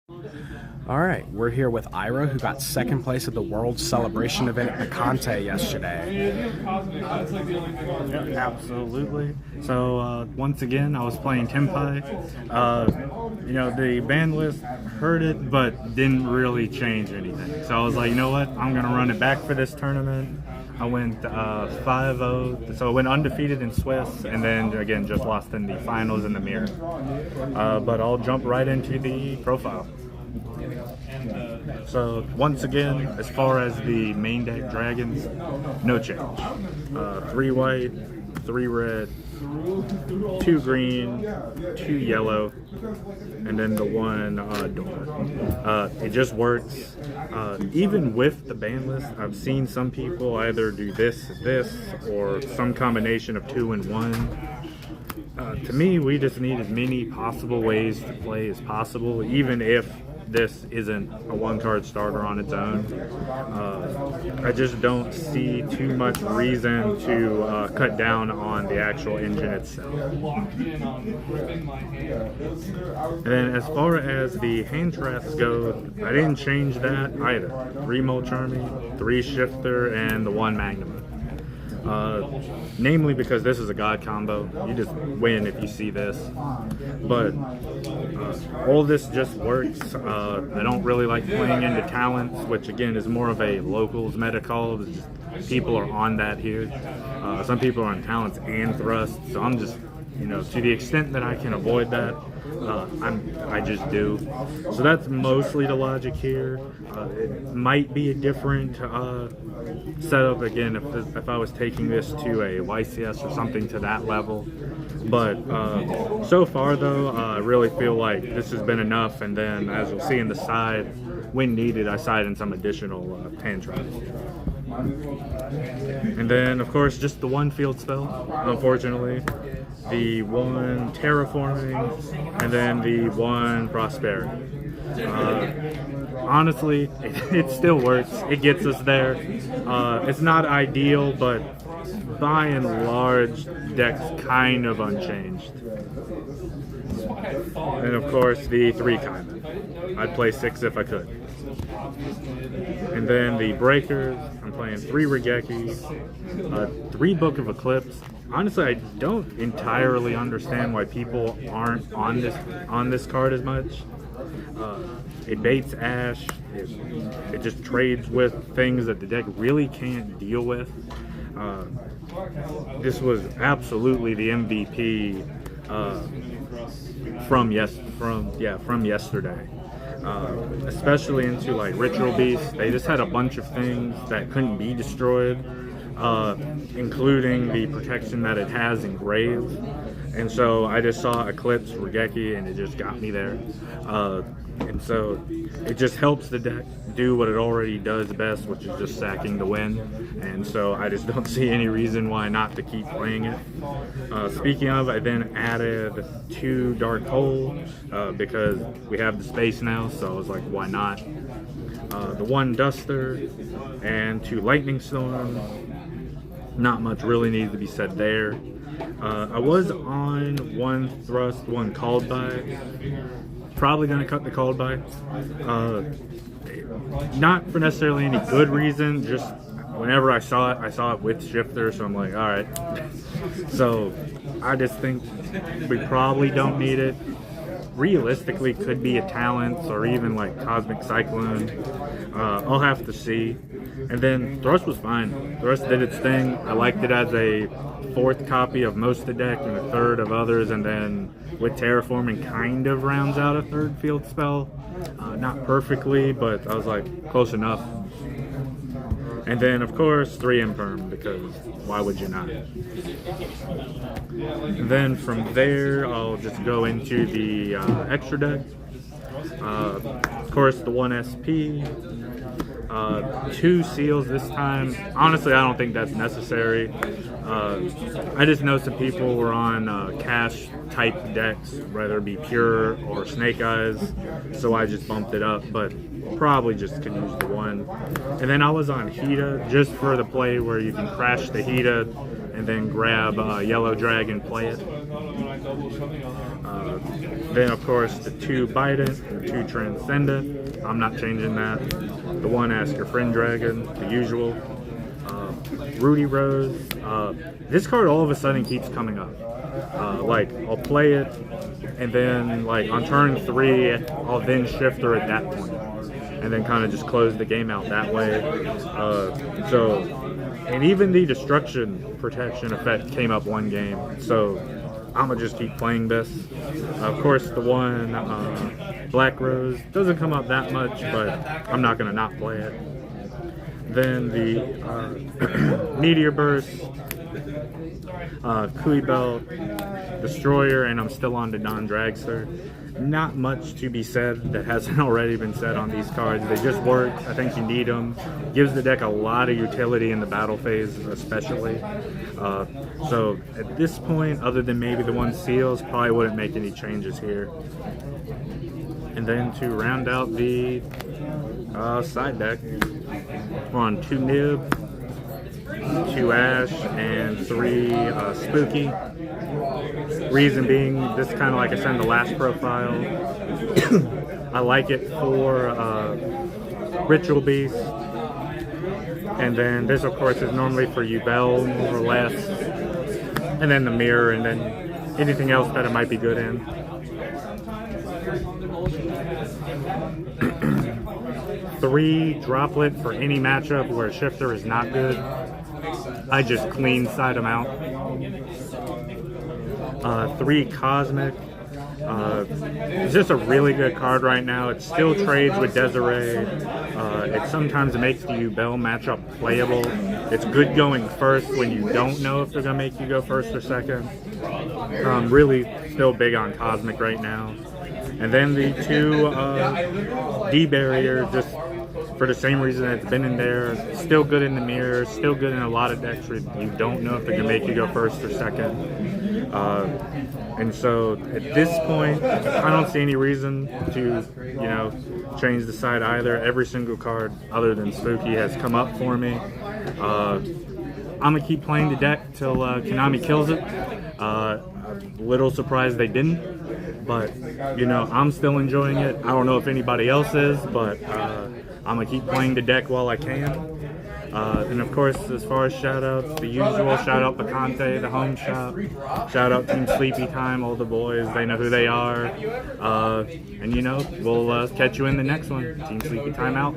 All right, we're here with Ira, who got second place at the World Celebration event at Picante yesterday. Yeah, absolutely. So once again, I was playing Tenpai. The ban list heard it, but didn't really change anything. So I was like, you know what? I'm gonna run it back for this tournament. I went 5-0, so I went undefeated in Swiss, and then again just lost in the finals in the mirror. But I'll jump right into the profile. So once again, as far as the main deck dragons, no change. 3 white, 3 red, 2 green, 2 yellow, and then the 1 door. It just works. Even with the ban list, I've seen some people either do this, or some combination of 2 and 1. To me, we just need as many possible ways to play as possible, even if this isn't a 1-card starter on its own. I just don't see too much reason to cut down on the actual engine itself. And then as far as the hand traps go, I didn't change that either. 3 Molcharmy, 3 Shifter, and the 1 Magnum. Namely because this is a god combo. You just win if you see this. But all this just works. I don't really like playing into talents, which again is more of a locals meta call. People are on that here. Some people are on talents and thrust, so I'm just, to the extent that I can avoid that, I just do. So that's mostly the logic here. It might be a different setup again if I was taking this to a YCS or something to that level. But so far though, I really feel like this has been enough, and then as you'll see in the side, when needed, I side in some additional hand traps. And then of course just the 1 field spell, unfortunately. The 1 terraforming, and then the 1 prosperity. Honestly, it still works. It gets us there. It's not ideal, but by and large, deck's kind of unchanged. And of course, the 3 Kaiman. I'd play 6 if I could. And then the breakers, I'm playing 3 Regeki, 3 Book of Eclipse. Honestly, I don't entirely understand why people aren't on this card as much. It baits Ash. It just trades with things that the deck really can't deal with. This was absolutely the MVP from yesterday. Especially into like Ritual Beast. They just had a bunch of things that couldn't be destroyed. Including the protection that it has in Grave. And so I just saw Eclipse, Regeki, and it just got me there. And so it just helps the deck do what it already does best, which is just sacking the win. And so I just don't see any reason why not to keep playing it. Speaking of, I then added 2 Dark Hole because we have the space now, so I was like, why not? The 1 Duster and 2 Lightning Storm. Not much really needs to be said there. I was on 1 Thrust, 1 Called By. Probably going to cut the Called By. Not for necessarily any good reason, just whenever I saw it with Shifter, so I'm like, alright. So I just think we probably don't need it. Realistically, could be a Talents or even like Cosmic Cyclone. I'll have to see. And then Thrust was fine. Thrust did its thing. I liked it as a 4th copy of most of the deck and a 3rd of others, and then with Terraforming kind of rounds out a 3rd field spell. Not perfectly, but I was like, close enough. And then of course 3 Imperm, because why would you not? And then from there I'll just go into the extra deck. Of course the 1 SP, 2 seals this time. Honestly, I don't think that's necessary. I just know some people were on cash type decks, whether it be pure or snake eyes, so I just bumped it up, but probably just could use the 1. And then I was on Hita just for the play where you can crash the Hita and then grab Yellow Dragon, play it. Then of course the 2 Bident and 2 Transcendent. I'm not changing that. The 1 Ask Your Friend Dragon, the usual. Rudy Rose. This card all of a sudden keeps coming up. Like I'll play it, and then like on turn 3, I'll then shifter at that point, and then kind of just close the game out that way. And even the Destruction Protection effect came up 1 game, so I'm gonna just keep playing this. Of course, the 1 Black Rose doesn't come up that much, but I'm not gonna not play it. Then the Meteor Burst, Kui Belt, Destroyer, and I'm still on to Don Dragster. Not much to be said that hasn't already been said on these cards. They just work. I think you need them. Gives the deck a lot of utility in the battle phase, especially. So at this point, other than maybe the 1 Seals, probably wouldn't make any changes here. And then to round out the side deck, we're on 2 Nib, 2 Ash, and 3 Spooky. Reason being, this kind of like I said in the last profile, I like it for Ritual Beast. And then this, of course, is normally for Yubel, more or less. And then the Mirror, and then anything else that it might be good in. 3 Droplet for any matchup where a shifter is not good. I just clean side them out. 3 Cosmic. It's just a really good card right now. It still trades with Desiree. It sometimes makes the Yubel matchup playable. It's good going first when you don't know if they're going to make you go first or second. Really still big on Cosmic right now. And then the 2 D-Barrier, just for the same reason that it's been in there. Still good in the mirror, still good in a lot of decks where you don't know if they're going to make you go first or second. And so at this point, I don't see any reason to, change the side either. Every single card other than Spooky has come up for me. I'm going to keep playing the deck till Konami kills it. A little surprised they didn't, but I'm still enjoying it. I don't know if anybody else is, but I'm gonna keep playing the deck while I can. And of course, as far as shout outs, the usual shout out Picante, the home shop. Shout out Team Sleepy Time, all the boys, they know who they are. And we'll catch you in the next one. Team Sleepy Time out.